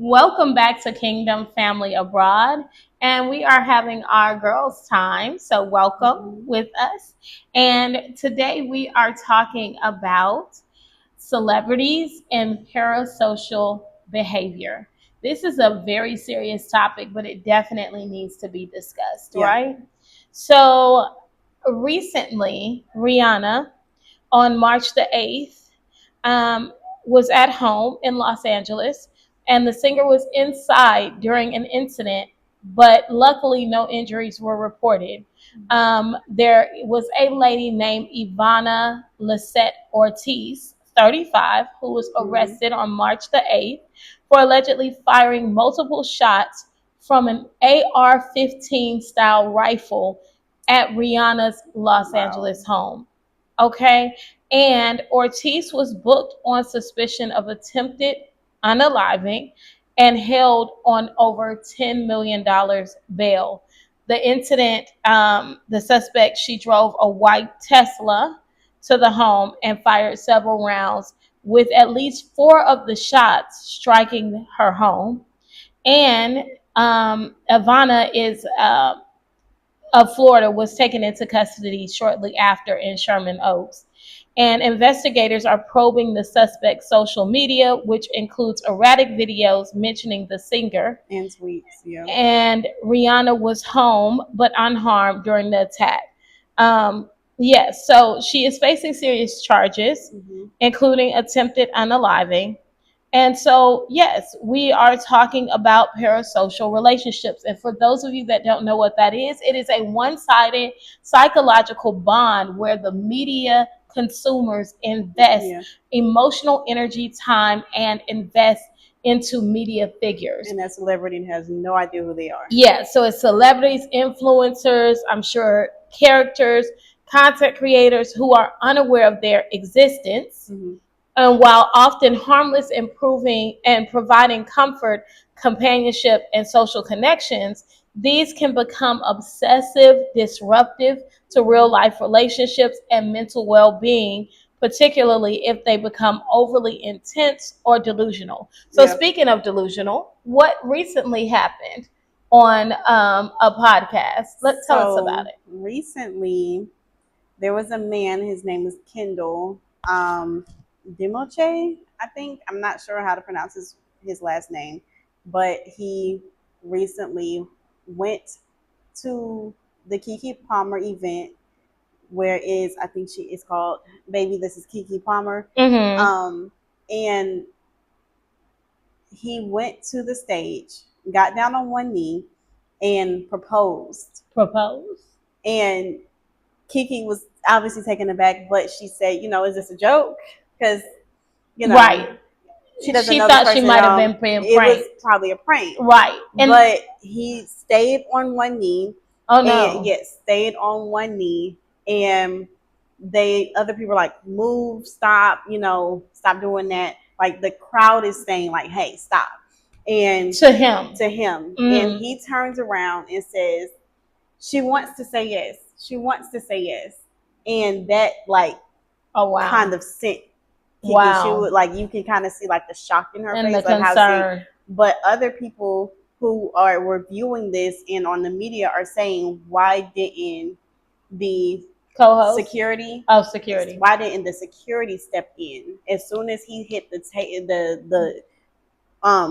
Welcome back to Kingdom Family Abroad. And we are having our girls' time. So, welcome with us. And today we are talking about celebrities and parasocial behavior. This is a very serious topic, but it definitely needs to be discussed, Yeah. right? So, recently, Rihanna on March the 8th um, was at home in Los Angeles, and the singer was inside during an incident, but luckily no injuries were reported. There was a lady named Ivana Lisette Ortiz, 35, who was arrested on March the 8th for allegedly firing multiple shots from an AR-15 style rifle at Rihanna's Los Angeles home. Okay. And Ortiz was booked on suspicion of attempted unaliving and held on over $10 million bail. The incident, the suspect, she drove a white Tesla to the home and fired several rounds, with at least four of the shots striking her home. And Ivana is of Florida was taken into custody shortly after in Sherman Oaks. And investigators are probing the suspect's social media, which includes erratic videos mentioning the singer. And tweets, yeah. And Rihanna was home but unharmed during the attack. Yes, so she is facing serious charges, including attempted unaliving. And so, yes, we are talking about parasocial relationships. And for those of you that don't know what that is, it is a one sided psychological bond where the media consumers invest emotional energy, time, and invest into media figures. And that celebrity has no idea who they are. Yeah, so it's celebrities, influencers, I'm sure characters, content creators who are unaware of their existence. And while often harmless, improving and providing comfort, companionship, and social connections, these can become obsessive, disruptive to real life relationships and mental well being, particularly if they become overly intense or delusional. So, speaking of delusional, what recently happened on a podcast? Tell us about it. Recently, there was a man, his name is Kendall Demoche, I think. I'm not sure how to pronounce his last name, but he recently went to the Keke Palmer event, where is I think she is called Baby This Is Keke Palmer. And he went to the stage, got down on one knee, and proposed. And Keke was obviously taken aback, but she said, "Is this a joke?" Because Right. she doesn't She know thought the person she might at all. have been being It pranked. was probably a prank, Right. But he stayed on one knee. Oh no! And yes, stayed on one knee, and other people were like, "Move, stop, stop doing that." Like the crowd is saying, like, "Hey, stop!" And to him, and he turns around and says, "She wants to say yes. She wants to say yes," and that kind of sent Keke. She would you can kind of see like the shock in her and face the of concern. how but other people who were viewing this and on the media are saying, why didn't the co-host security why didn't the security step in as soon as he hit the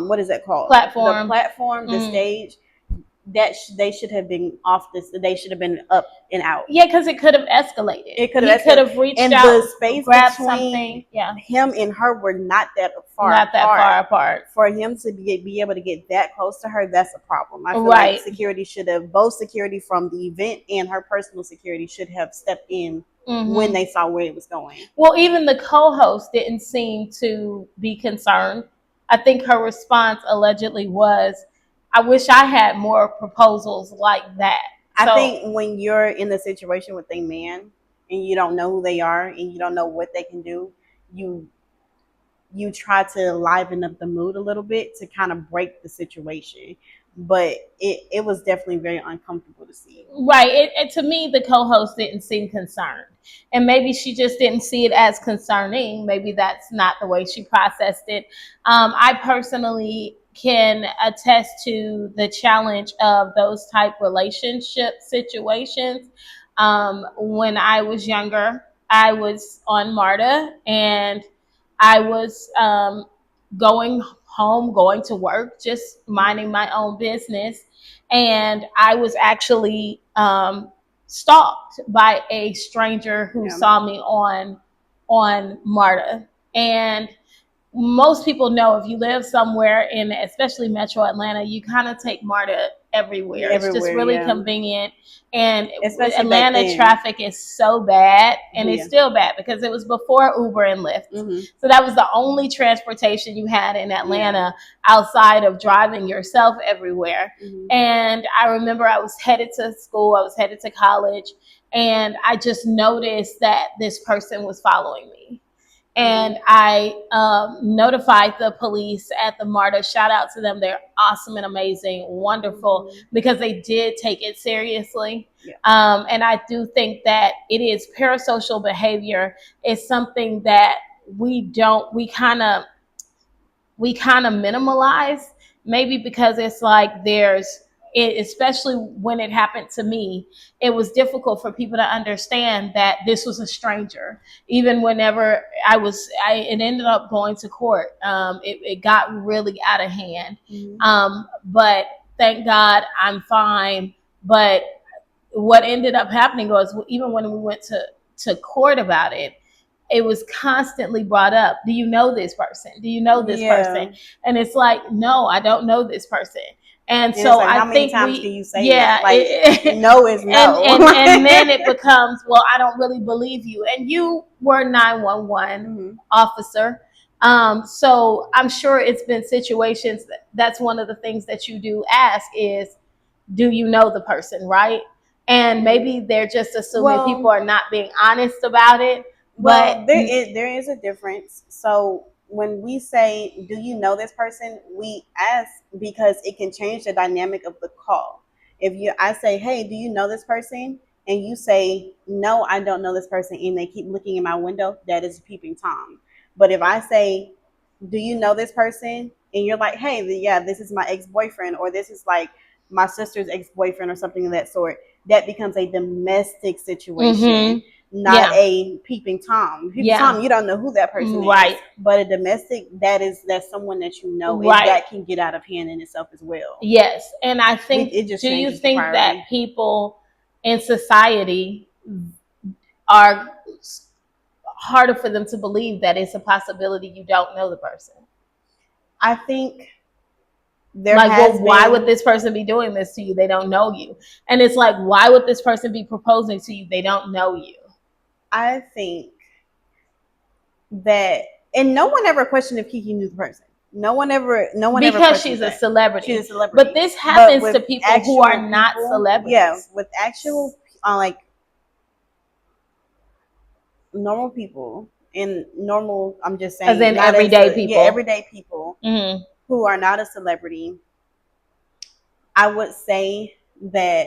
what is that called, the stage? That they should have been off this. They should have been up and out. Yeah, because it could have escalated. He could have reached and out, the space grabbed between something. Yeah, him and her were not that far apart. For him to be able to get that close to her, that's a problem. I feel like security should have, both security from the event and her personal security should have stepped in when they saw where it was going. Well, even the co-host didn't seem to be concerned. I think her response allegedly was, "I wish I had more proposals like that." I think when you're in the situation with a man and you don't know who they are and you don't know what they can do, you you try to liven up the mood a little bit to kind of break the situation. But it was definitely very uncomfortable to see. Right. To me, the co-host didn't seem concerned, and maybe she just didn't see it as concerning. Maybe that's not the way she processed it. I personally can attest to the challenge of those type relationship situations. When I was younger, I was on MARTA, and I was going home, going to work, just minding my own business, and I was actually stalked by a stranger who Yeah. saw me on MARTA. And most people know, if you live somewhere in especially metro Atlanta, you kind of take MARTA everywhere. It's just Everywhere, really yeah. convenient. And Especially back Atlanta then. traffic is so bad, and it's Yeah. still bad because it was before Uber and Lyft. Mm-hmm. So that was the only transportation you had in Atlanta Yeah. outside of driving yourself everywhere. Mm-hmm. And I remember I was headed to school, I was headed to college, and I just noticed that this person was following me. And I notified the police at the MARTA. Shout out to them. They're awesome and amazing, wonderful, because they did take it seriously. Yeah. And I do think that it is parasocial behavior. It's something that we kind of minimalize, maybe because it's like especially when it happened to me, it was difficult for people to understand that this was a stranger. Even whenever it ended up going to court. It got really out of hand. But thank God I'm fine. But what ended up happening was, even when we went to court about it, it was constantly brought up. Do you know this person? Do you know this person? And it's like, no, I don't know this person. And so like, I how many think times can you say yeah, that? Like, no is no. and then it becomes, well, I don't really believe you. And you were 911 officer. So I'm sure it's been situations that's one of the things that you do ask is, do you know the person, right? And maybe they're just assuming people are not being honest about it. Well, there is a difference. So when we say, "Do you know this person?" we ask because it can change the dynamic of the call. I say, "Hey, do you know this person?" and you say, "No, I don't know this person," and they keep looking in my window, that is peeping Tom. But if I say, "Do you know this person?" and you're like, "Hey, yeah, this is my ex-boyfriend," or "This is like my sister's ex-boyfriend," or something of that sort, that becomes a domestic situation, not a peeping Tom. Peeping Tom, you don't know who that person is. But a domestic, that's someone that you know, that can get out of hand in itself as well. Yes. And I think, it just do you changes the think priority. that people in society are harder for them to believe that it's a possibility you don't know the person? I think why would this person be doing this to you? They don't know you. And it's like, why would this person be proposing to you? They don't know you. I think that, and no one ever questioned if Keke knew the person. No one ever because she's a celebrity. She's a celebrity. But this happens to people who are not celebrities. Yeah, with actual like normal people, and normal, I'm just saying, as in everyday people. Yeah, everyday people who are not a celebrity. I would say that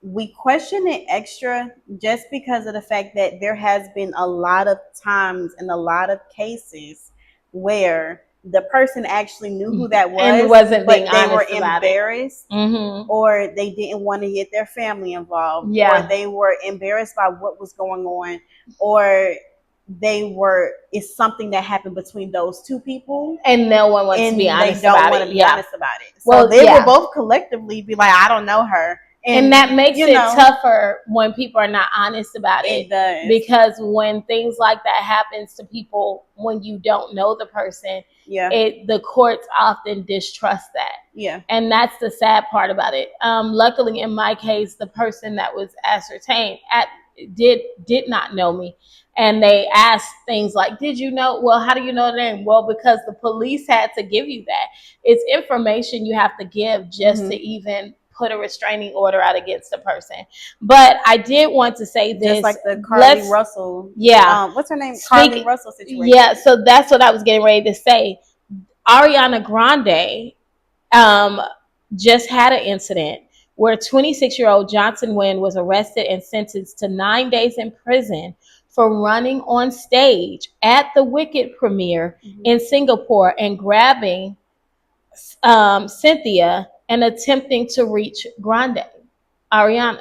we question it extra just because of the fact that there has been a lot of times and a lot of cases where the person actually knew who that was and wasn't being but they were honest about embarrassed or they didn't want to get their family involved, or they were embarrassed by what was going on, or it's something that happened between those two people and no one wants to be honest about it. They don't want to be honest about it. So they will both collectively be like, I don't know her. And that makes it tougher when people are not honest about it. It does. Because when things like that happens to people, when you don't know the person, the courts often distrust that. Yeah. And that's the sad part about it. Luckily, in my case, the person that was ascertained did not know me. And they asked things like, did you know? Well, how do you know the name? Well, because the police had to give you that. It's information you have to give just to even put a restraining order out against the person. But I did want to say Just this. like the Carly Let's, Russell, yeah, what's her name? Carly speak. Russell Yeah, situation. so that's what I was getting ready to say. Ariana Grande um, just had an incident where 26-year-old Johnson Wynn was arrested and sentenced to 9 days in prison for running on stage at the Wicked premiere Mm-hmm. in Singapore and grabbing Cynthia and attempting to reach Grande, Ariana.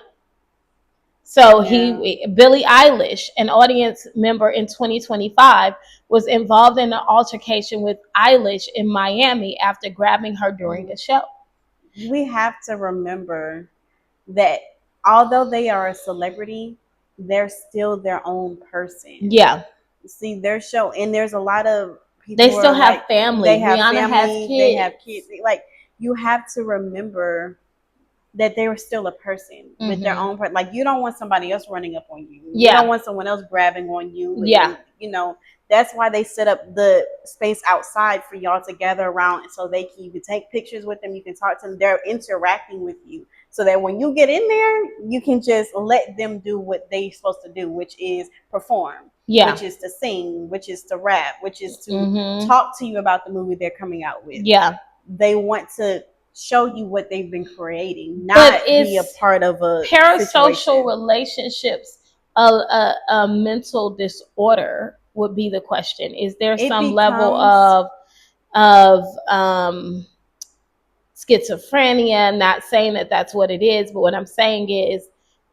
So Yeah. Billie Eilish, an audience member in 2025, was involved in an altercation with Eilish in Miami after grabbing her during Mm-hmm. a show. We have to remember that although they are a celebrity, they're still their own person. Yeah, See their show, and there's a lot of people they who still are like have family. they have Rihanna has family, they have kids. kids. Like you have to remember that they were still a person with their Hmm. own part. Like you don't want somebody else running up on you. You don't Yeah, want someone else grabbing on you, yeah, and that's why they set up the space outside for y'all to gather around, so they can you can take pictures with them, you can talk to them, they're interacting with you, so that when you get in there, you can just let them do what they're supposed to do, which is perform, yeah, which is to sing, which is to rap, which is to hmm, talk to you about the movie they're coming out with. yeah. They want to show you what they've been creating, But not be a is part of a parasocial situation. relationships a mental disorder? Would be the question. Is there It some level becomes of schizophrenia? Not saying that that's what it is, but what I'm saying is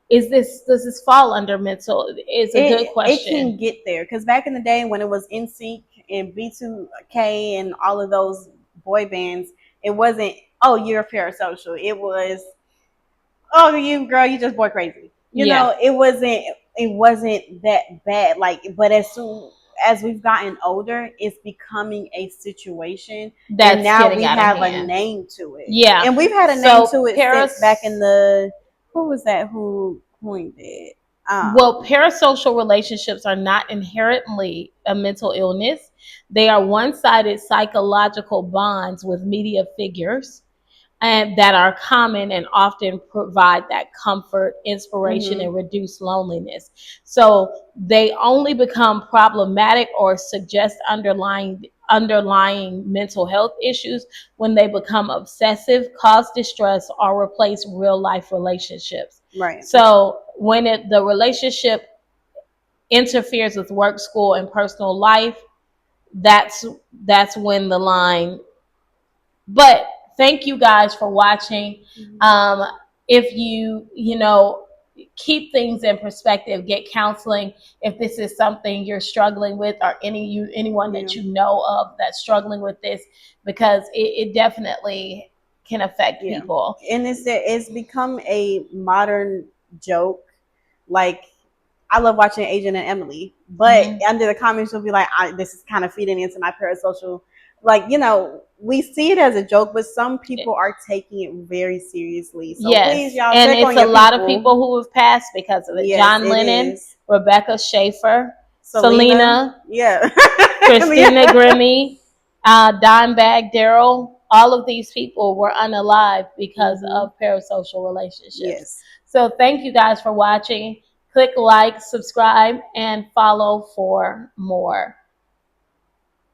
this does this fall under mental? Is a good it question. can get there because back in the day when it was NSYNC and B2K and all of those boy bands, it wasn't oh you're parasocial. It was oh you girl you just boy crazy. Yeah, It wasn't that bad. Like but as soon as we've gotten older, it's becoming a situation, and that's now getting we out of have a hand. name to it, Yeah. and we've had a name So to it since back in the who was that who coined it? well, parasocial relationships are not inherently a mental illness. They are one-sided psychological bonds with media figures and that are common and often provide that comfort, inspiration, Mm-hmm. and reduce loneliness. So they only become problematic or suggest underlying mental health issues when they become obsessive, cause distress, or replace real life relationships. Right. So when the relationship interferes with work, school, and personal life, that's that's when the line. But thank you guys for watching. Mm-hmm. Um, if you keep things in perspective, get counseling if this is something you're struggling with, or anyone Yeah. that you know of that's struggling with this, because it definitely can affect Yeah. people. And it's become a modern joke. Like I love watching Agent and Emily, but Hmm. under the comments you'll be like, this is kind of feeding into my parasocial. Like we see it as a joke, but some people are taking it very seriously. So please, Yes, y'all, and check it's on a your lot of people. people who have passed because of it. Yes, John it Lennon, is. Rebecca Schaefer, Selena, Selena, yeah, Christina yeah, Grimmie, Dimebag Daryl, all of these people were unalive because hmm of parasocial relationships. yes. So thank you guys for watching. Click like, subscribe, and follow for more.